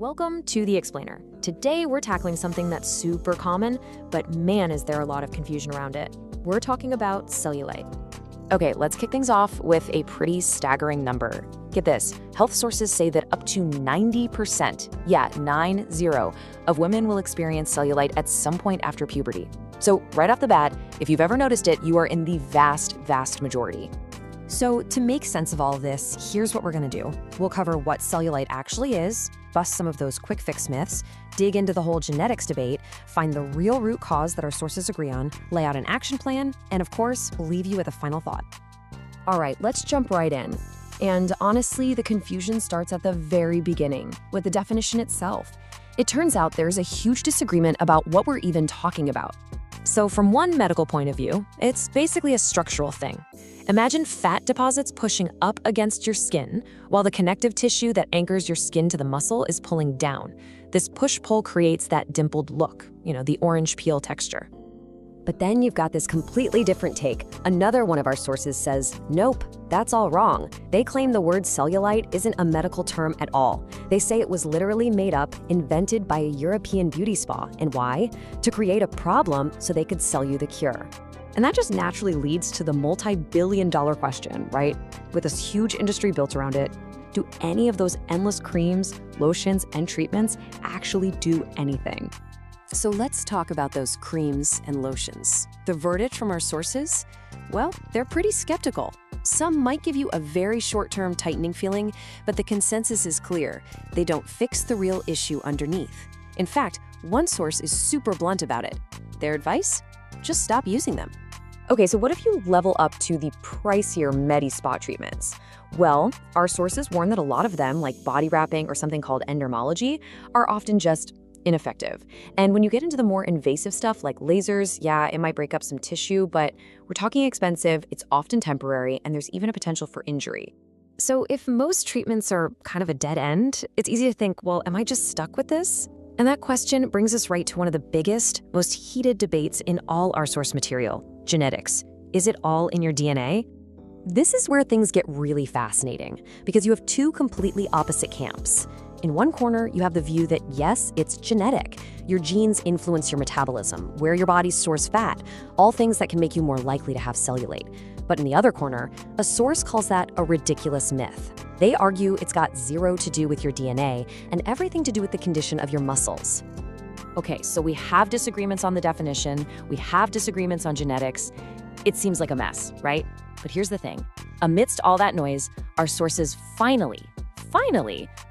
Welcome to The Explainer. Today we're tackling something that's super common, but man is there a lot of confusion around it. We're talking about cellulite. Okay, let's kick things off with a pretty staggering number. Get this, health sources say that up to 90%, yeah, 90, of women will experience cellulite at some point after puberty. So right off the bat, if you've ever noticed it, you are in the vast majority. So to make sense of all of this, here's what we're gonna do. We'll cover what cellulite actually is, bust some of those quick fix myths, dig into the whole genetics debate, find the real root cause that our sources agree on, lay out an action plan, and of course, we'll leave you with a final thought. All right, let's jump right in. And honestly, the confusion starts at the very beginning, with the definition itself. It turns out there's a huge disagreement about what we're even talking about. So from one medical point of view, it's basically a structural thing. Imagine fat deposits pushing up against your skin, while the connective tissue that anchors your skin to the muscle is pulling down. This push-pull creates that dimpled look, the orange peel texture. But then you've got this completely different take. Another one of our sources says, nope, that's all wrong. They claim the word cellulite isn't a medical term at all. They say it was literally made up, invented by a European beauty spa. And why? To create a problem so they could sell you the cure. And that just naturally leads to the multi-billion-dollar question, right? With this huge industry built around it, do any of those endless creams, lotions, and treatments actually do anything? So let's talk about those creams and lotions. The verdict from our sources? Well, they're pretty skeptical. Some might give you a very short-term tightening feeling, but the consensus is clear. They don't fix the real issue underneath. In fact, one source is super blunt about it. Their advice? Just stop using them. Okay, so what if you level up to the pricier Medi-Spa treatments? Well, our sources warn that a lot of them, like body wrapping or something called endermology, are often just ineffective. And when you get into the more invasive stuff like lasers, yeah, it might break up some tissue, but we're talking expensive, it's often temporary, and there's even a potential for injury. So if most treatments are kind of a dead end, it's easy to think, well, am I just stuck with this? And that question brings us right to one of the biggest, most heated debates in all our source material, genetics. Is it all in your DNA? This is where things get really fascinating, because you have two completely opposite camps. In one corner, you have the view that yes, it's genetic. Your genes influence your metabolism, where your body stores fat, all things that can make you more likely to have cellulite. But in the other corner, a source calls that a ridiculous myth. They argue it's got zero to do with your DNA and everything to do with the condition of your muscles. Okay, so we have disagreements on the definition, we have disagreements on genetics. It seems like a mess, right? But here's the thing. Amidst all that noise, our sources finally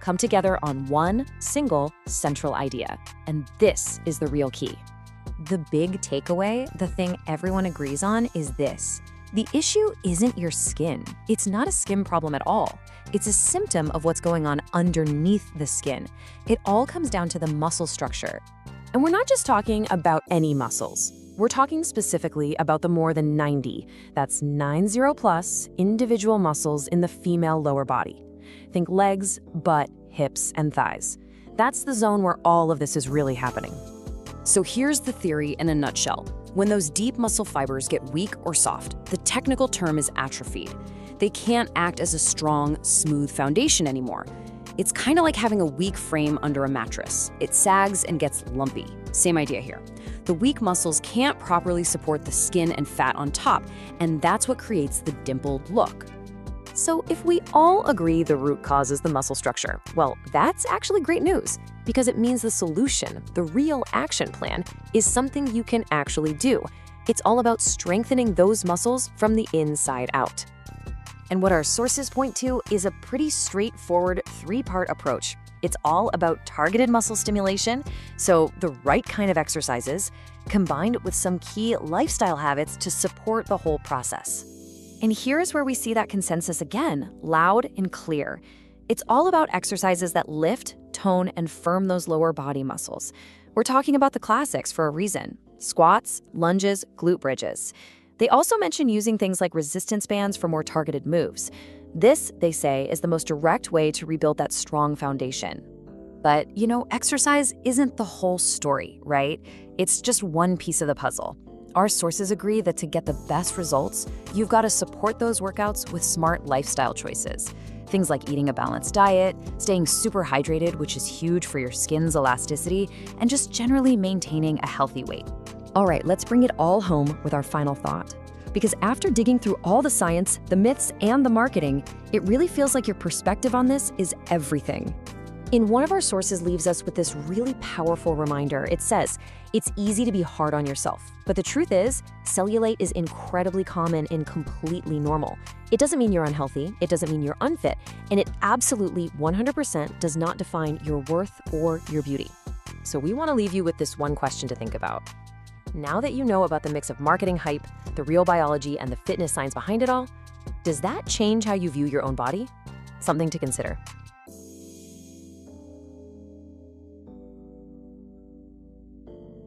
come together on one single central idea. And this is the real key. The big takeaway, the thing everyone agrees on, is this. The issue isn't your skin. It's not a skin problem at all. It's a symptom of what's going on underneath the skin. It all comes down to the muscle structure. And we're not just talking about any muscles. We're talking specifically about the more than 90, that's 90 plus, individual muscles in the female lower body. Think legs, butt, hips, and thighs. That's the zone where all of this is really happening. So here's the theory in a nutshell. When those deep muscle fibers get weak or soft, the technical term is atrophied. They can't act as a strong, smooth foundation anymore. It's kind of like having a weak frame under a mattress. It sags and gets lumpy. Same idea here. The weak muscles can't properly support the skin and fat on top, and that's what creates the dimpled look. So if we all agree the root cause is the muscle structure, well, that's actually great news, because it means the solution, the real action plan, is something you can actually do. It's all about strengthening those muscles from the inside out. And what our sources point to is a pretty straightforward three-part approach. It's all about targeted muscle stimulation, so the right kind of exercises, combined with some key lifestyle habits to support the whole process. And here's where we see that consensus again, loud and clear. It's all about exercises that lift, tone, and firm those lower body muscles. We're talking about the classics for a reason: squats, lunges, glute bridges. They also mention using things like resistance bands for more targeted moves. This, they say, is the most direct way to rebuild that strong foundation. But, exercise isn't the whole story, right? It's just one piece of the puzzle. Our sources agree that to get the best results, you've got to support those workouts with smart lifestyle choices. Things like eating a balanced diet, staying super hydrated, which is huge for your skin's elasticity, and just generally maintaining a healthy weight. All right, let's bring it all home with our final thought. Because after digging through all the science, the myths, and the marketing, it really feels like your perspective on this is everything. In one of our sources leaves us with this really powerful reminder. It says, it's easy to be hard on yourself. But the truth is, cellulite is incredibly common and completely normal. It doesn't mean you're unhealthy, it doesn't mean you're unfit, and it absolutely 100% does not define your worth or your beauty. So we want to leave you with this one question to think about. Now that you know about the mix of marketing hype, the real biology, and the fitness science behind it all, does that change how you view your own body? Something to consider.